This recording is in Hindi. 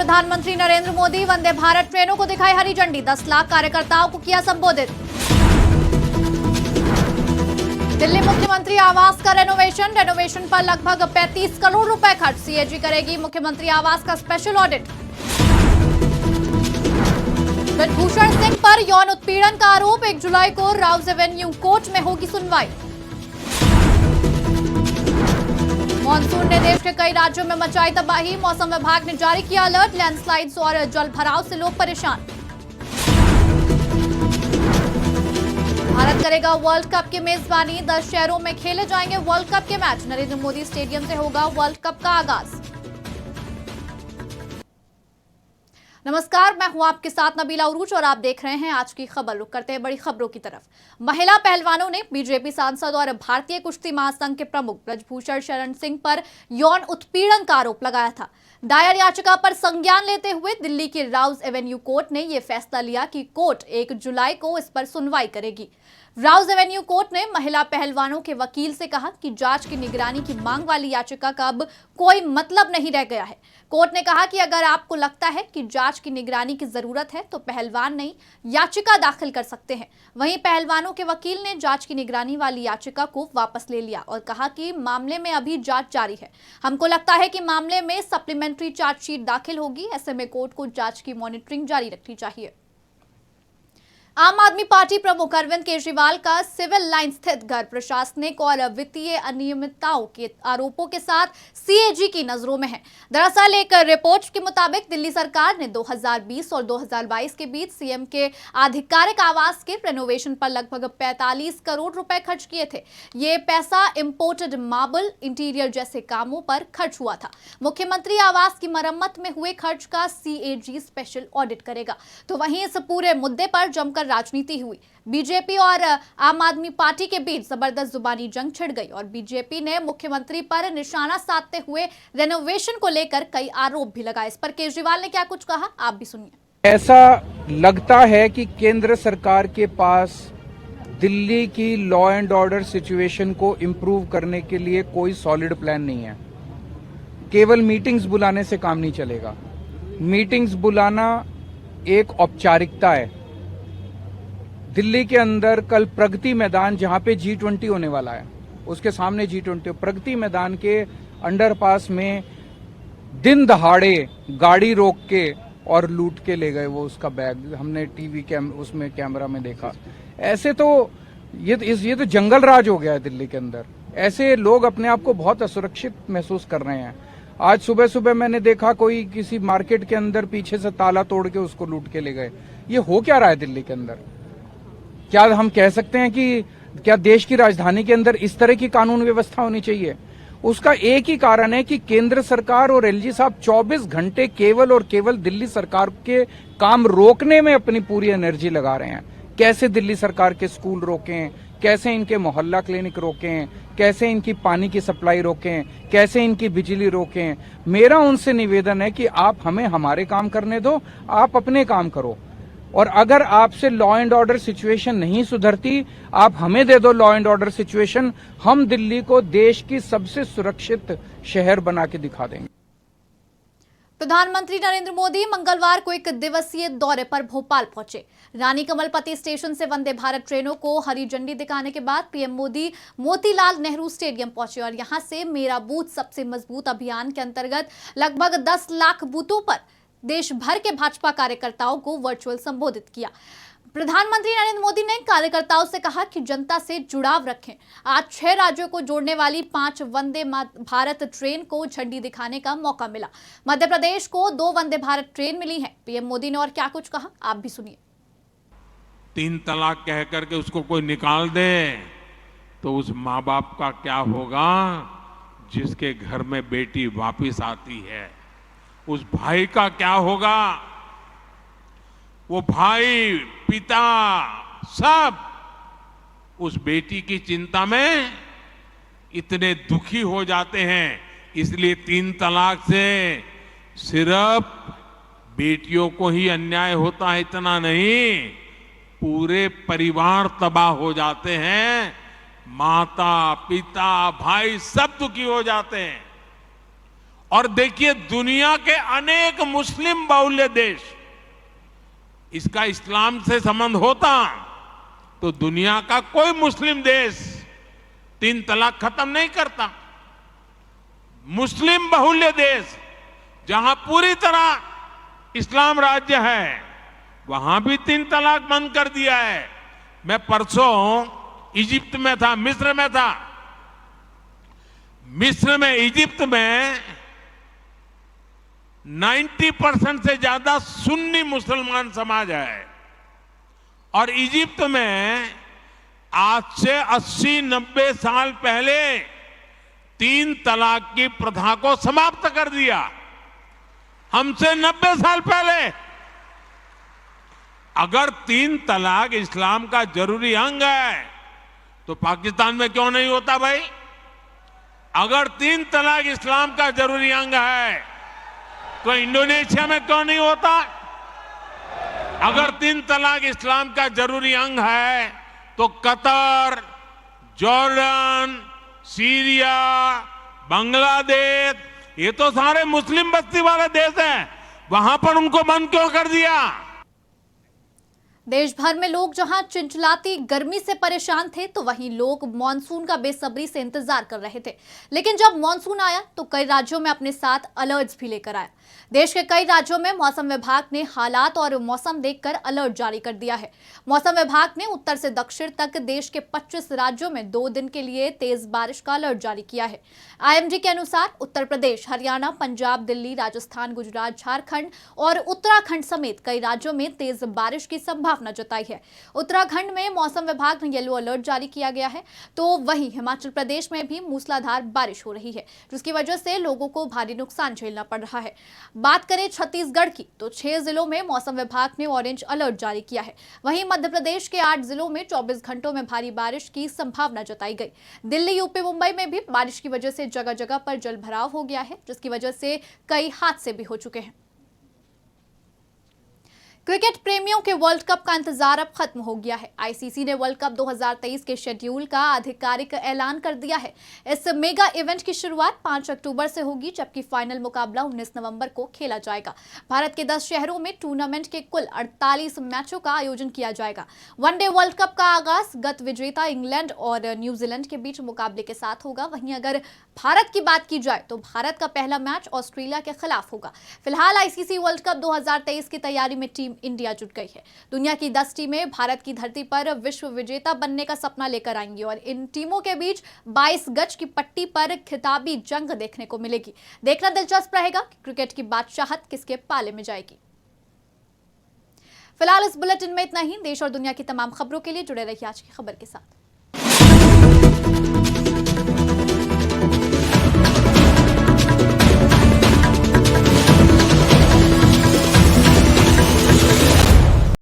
प्रधानमंत्री नरेंद्र मोदी वंदे भारत ट्रेनों को दिखाई हरी झंडी। 10 लाख कार्यकर्ताओं को किया संबोधित। दिल्ली मुख्यमंत्री आवास का रेनोवेशन पर लगभग 35 करोड़ रुपए खर्च। सीएजी करेगी मुख्यमंत्री आवास का स्पेशल ऑडिट। ब्रजभूषण सिंह पर यौन उत्पीड़न का आरोप। 1 जुलाई को राउज एवेन्यू कोर्ट में होगी सुनवाई। मॉनसून ने देश के कई राज्यों में मचाई तबाही। मौसम विभाग ने जारी किया अलर्ट। लैंडस्लाइड्स और जल भराव से लोग परेशान। भारत करेगा वर्ल्ड कप की मेजबानी। 10 शहरों में खेले जाएंगे वर्ल्ड कप के मैच। नरेंद्र मोदी स्टेडियम से होगा वर्ल्ड कप का आगाज। नमस्कार, मैं हूं आपके साथ नबीला उरूज और आप देख रहे हैं आज की खबर। रुक करते हैं बड़ी खबरों की तरफ। महिला पहलवानों ने बीजेपी सांसद और भारतीय कुश्ती महासंघ के प्रमुख ब्रजभूषण शरण सिंह पर यौन उत्पीड़न का आरोप लगाया था। दायर याचिका पर संज्ञान लेते हुए दिल्ली की राउज एवेन्यू कोर्ट ने यह फैसला लिया कि कोर्ट 1 जुलाई को इस पर सुनवाई करेगी। राउज एवेन्यू कोर्ट ने महिला पहलवानों के वकील से कहा कि जांच की निगरानी की मांग वाली याचिका का अब कोई मतलब नहीं रह गया है। कोर्ट ने कहा कि अगर आपको लगता है कि जांच की निगरानी की जरूरत है तो पहलवान नहीं याचिका दाखिल कर सकते हैं। वहीं पहलवानों के वकील ने जांच की निगरानी वाली याचिका को वापस ले लिया और कहा कि मामले में अभी जांच जारी है। हमको लगता है कि मामले में सप्लीमेंट्री चार्जशीट दाखिल होगी। ऐसे में कोर्ट को जांच की मॉनिटरिंग जारी रखनी चाहिए। आम आदमी पार्टी प्रमुख अरविंद केजरीवाल का सिविल लाइन स्थित घर प्रशासनिक और वित्तीय अनियमितताओं के आरोपों के साथ सीएजी की नजरों में है। दरअसल एक रिपोर्ट के मुताबिक दिल्ली सरकार ने 2020 और 2022 के बीच सीएम के आधिकारिक आवास के रेनोवेशन पर लगभग 45 करोड़ रुपए खर्च किए थे। ये पैसा इंपोर्टेड मार्बल, इंटीरियर जैसे कामों पर खर्च हुआ था। मुख्यमंत्री आवास की मरम्मत में हुए खर्च का सीएजी स्पेशल ऑडिट करेगा। तो वहीं इस पूरे मुद्दे पर जमकर राजनीति हुई। बीजेपी और आम आदमी पार्टी के बीच जबरदस्त जुबानी जंग छिड़ गई और बीजेपी ने मुख्यमंत्री पर निशाना साधते हुए रेनोवेशन को लेकर कई आरोप भी लगाए। इस पर केजरीवाल ने क्या कुछ कहा, आप भी सुनिए। ऐसा लगता है कि केंद्र सरकार के पास दिल्ली की लॉ एंड ऑर्डर सिचुएशन को इंप्रूव करने के लिए कोई सॉलिड प्लान नहीं है। केवल मीटिंग्स बुलाने से काम नहीं चलेगा। मीटिंग्स बुलाना एक औपचारिकता है। दिल्ली के अंदर कल प्रगति मैदान, जहां पे G20 होने वाला है, उसके सामने G20, प्रगति मैदान के अंडरपास में दिन दहाड़े गाड़ी रोक के और लूट के ले गए वो उसका बैग। हमने टीवी उसमें कैमरा में देखा। ऐसे तो ये तो जंगल राज हो गया है दिल्ली के अंदर। ऐसे लोग अपने आप को बहुत असुरक्षित महसूस कर रहे हैं। आज सुबह सुबह मैंने देखा कोई किसी मार्केट के अंदर पीछे से ताला तोड़ के उसको लूट के ले गए। ये हो क्या रहा है दिल्ली के अंदर? क्या हम कह सकते हैं कि क्या देश की राजधानी के अंदर इस तरह की कानून व्यवस्था होनी चाहिए? उसका एक ही कारण है कि केंद्र सरकार और एलजी साहब 24 घंटे केवल और केवल दिल्ली सरकार के काम रोकने में अपनी पूरी एनर्जी लगा रहे हैं। कैसे दिल्ली सरकार के स्कूल रोकें, कैसे इनके मोहल्ला क्लिनिक रोकें, कैसे इनकी पानी की सप्लाई रोकें, कैसे इनकी बिजली रोकें। मेरा उनसे निवेदन है कि आप हमें हमारे काम करने दो, आप अपने काम करो। और अगर आपसे लॉ एंड ऑर्डर सिचुएशन नहीं सुधरती, आप हमें दे दो लॉ एंड ऑर्डर सिचुएशन। हम दिल्ली को देश की सबसे सुरक्षित शहर बना के दिखा देंगे। प्रधानमंत्री नरेंद्र मोदी मंगलवार को 1 दिवसीय दौरे पर भोपाल पहुंचे। रानी कमलपति स्टेशन से वंदे भारत ट्रेनों को हरी झंडी दिखाने के बाद पीएम मोदी मोतीलाल नेहरू स्टेडियम पहुंचे और यहां से मेरा बूथ सबसे मजबूत अभियान के अंतर्गत लगभग 10 लाख बूथों पर देश भर के भाजपा कार्यकर्ताओं को वर्चुअल संबोधित किया। प्रधानमंत्री नरेंद्र मोदी ने कार्यकर्ताओं से कहा कि जनता से जुड़ाव रखें। आज 6 राज्यों को जोड़ने वाली 5 वंदे भारत ट्रेन को झंडी दिखाने का मौका मिला। मध्य प्रदेश को 2 वंदे भारत ट्रेन मिली है। पीएम मोदी ने और क्या कुछ कहा, आप भी सुनिए। 3 तलाक कह करके उसको कोई निकाल दे तो उस माँ बाप का क्या होगा जिसके घर में बेटी वापिस आती है? उस भाई का क्या होगा? वो भाई, पिता, सब उस बेटी की चिंता में इतने दुखी हो जाते हैं। इसलिए 3 तलाक से सिर्फ बेटियों को ही अन्याय होता है इतना नहीं, पूरे परिवार तबाह हो जाते हैं। माता, पिता, भाई सब दुखी हो जाते हैं। और देखिए दुनिया के अनेक मुस्लिम बाहुल्य देश, इसका इस्लाम से संबंध होता तो दुनिया का कोई मुस्लिम देश 3 तलाक खत्म नहीं करता। मुस्लिम बाहुल्य देश जहां पूरी तरह इस्लाम राज्य है, वहां भी 3 तलाक बंद कर दिया है। मैं परसों इजिप्ट में था, मिस्र में था। मिस्र में, इजिप्ट में 90% से ज्यादा सुन्नी मुसलमान समाज है और इजिप्ट में आज से 80-90 साल पहले 3 तलाक की प्रथा को समाप्त कर दिया। हमसे 90 साल पहले। अगर 3 तलाक इस्लाम का जरूरी अंग है तो पाकिस्तान में क्यों नहीं होता भाई? अगर 3 तलाक इस्लाम का जरूरी अंग है तो इंडोनेशिया में क्यों नहीं होता? अगर 3 तलाक इस्लाम का जरूरी अंग है तो कतर, जॉर्डन, सीरिया, बांग्लादेश, ये तो सारे मुस्लिम बस्ती वाले देश हैं, वहां पर उनको बंद क्यों कर दिया? देश भर में लोग जहां चिंचिलाती गर्मी से परेशान थे तो वहीं लोग मॉनसून का बेसब्री से इंतजार कर रहे थे। लेकिन जब मॉनसून आया तो कई राज्यों में अपने साथ अलर्ट्स भी लेकर आया। देश के कई राज्यों में मौसम विभाग ने हालात और मौसम देखकर अलर्ट जारी कर दिया है। मौसम विभाग ने उत्तर से दक्षिण तक देश के 25 राज्यों में 2 दिन के लिए तेज बारिश का अलर्ट जारी किया है। आईएमडी के अनुसार उत्तर प्रदेश, हरियाणा, पंजाब, दिल्ली, राजस्थान, गुजरात, झारखंड और उत्तराखंड समेत कई राज्यों में तेज बारिश की संभावना जताई है। उत्तराखंड में मौसम विभाग ने येलो अलर्ट जारी किया गया है, तो वहीं हिमाचल प्रदेश में भी मूसलाधार बारिश हो रही है, जिसकी वजह से लोगों को भारी नुकसान झेलना पड़ रहा है। बात करें छत्तीसगढ़ की तो 6 जिलों में मौसम विभाग ने ऑरेंज अलर्ट जारी किया है। वहीं मध्य प्रदेश के 8 जिलों में 24 घंटों में भारी बारिश की संभावना जताई गई। दिल्ली, यूपी, मुंबई में भी बारिश की वजह से जगह जगह पर जल भराव हो गया है, जिसकी वजह से कई हादसे भी हो चुके हैं। क्रिकेट प्रेमियों के वर्ल्ड कप का इंतजार अब खत्म हो गया है। आईसीसी ने वर्ल्ड कप 2023 के शेड्यूल का आधिकारिक ऐलान कर दिया है। इस मेगा इवेंट की शुरुआत 5 अक्टूबर से होगी, जबकि फाइनल मुकाबला 19 नवंबर को खेला जाएगा। भारत के 10 शहरों में टूर्नामेंट के कुल 48 मैचों का आयोजन किया जाएगा। वनडे वर्ल्ड कप का आगाज गत विजेता इंग्लैंड और न्यूजीलैंड के बीच मुकाबले के साथ होगा। वहीं अगर भारत की बात की जाए तो भारत का पहला मैच ऑस्ट्रेलिया के खिलाफ होगा। फिलहाल आईसीसी वर्ल्ड कप 2023 की तैयारी में टीम इंडिया जुट गई है। दुनिया की 10 टीमें भारत की धरती पर विश्व विजेता बनने का सपना लेकर आएंगी और इन टीमों के बीच 22 गज की पट्टी पर खिताबी जंग देखने को मिलेगी। देखना दिलचस्प रहेगा कि क्रिकेट की बादशाहत किसके पाले में जाएगी। फिलहाल इस बुलेटिन में इतना ही। देश और दुनिया की तमाम खबरों के लिए जुड़े रहिए आज की खबर के साथ।